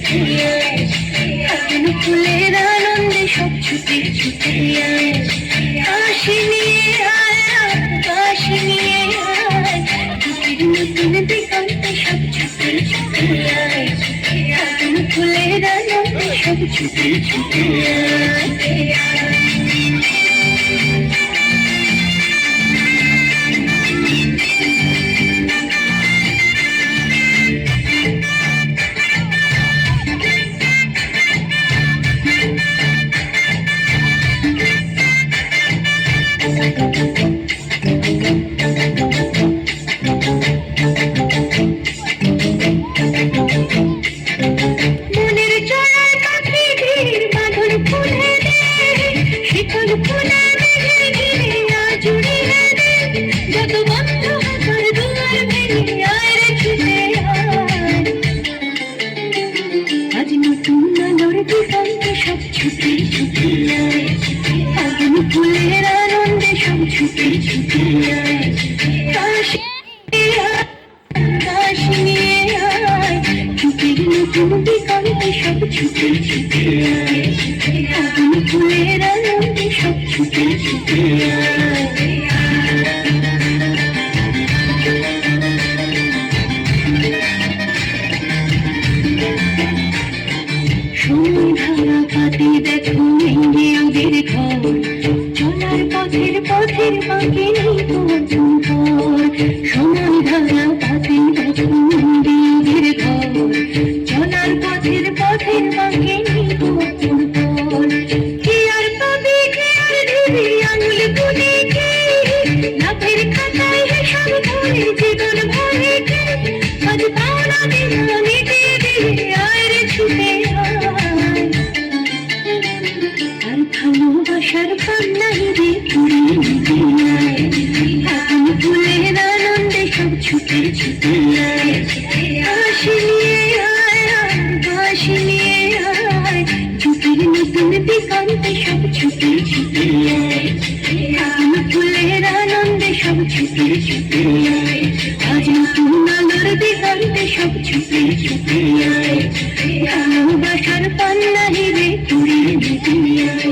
ছুটে আয়, ফাগুন ফুলের আনন্দে সব ছুটে ছুটে আয়, হাসি নিয়ে আয়, হাসি নিয়ে আয়, ছুটির নতুন দিগন্তে সব ছুটে ছুটে আয়, ফাগুন ফুলের আনন্দে সব ছুটে ছুটে আয়। মনের চলার পাখি ধীর বাঁধন ফুলে দে, শিকল ফুলে মেঘে ঘিরে আজ উড়িয়ে দে, যত বন্ধ হাজার দুয়ার ভেঙে আয় রে ছুটে আয়, আজ নতুন আলোর দিগন্তে সব ছুটে ছুটে আয়, ফাগুন ফুলের আনন্দে সব ছুটে ছুটে আয়, হাসি নিয়ে আয়, ছুটির নতুন দিগন্তে সব ছুটে ছুটে আয়, ফাগুন ফুলের আনন্দে সব ছুটে ছুটে আয়। সন্ধ্যারা পাতি দেখো ভেঙে ওদের ঘর, চলার পথের পথের বাঁকে নেই তোমার ঘর, সন্ধ্যারা পাতি দেখো ভেঙে ওদের ঘর, চলার পথের পথের বাঁকে নেই তোমার ঘর, কি আর পাবি কি আর দিবি আঙুল গুনে কে, লাভের খাতায় হিসাব ধরে জীবন ভরে কে, আজ পাওনা দিনা নিতে দিয়ে আয় রে ছুটে আয়, আর ভালোবাসার পান্না হিরে পুরে নিতে আয়, ফাগুন ফুলের আনন্দে সব ছুটে ছুটে আয়, হাসি নিয়ে আয়, হাসি নিয়ে আয়, ছুটির নতুন দিগন্তে সব ছুটে ছুটে আয়, ফাগুন ফুলের আনন্দে সব ছুটে ছুটে আয়, আজ নতুন আলোর দিগন্তে সব ছুটে ছুটে আয়, ভালোবাসার পান্না হিরে পুরে নিতে আয়,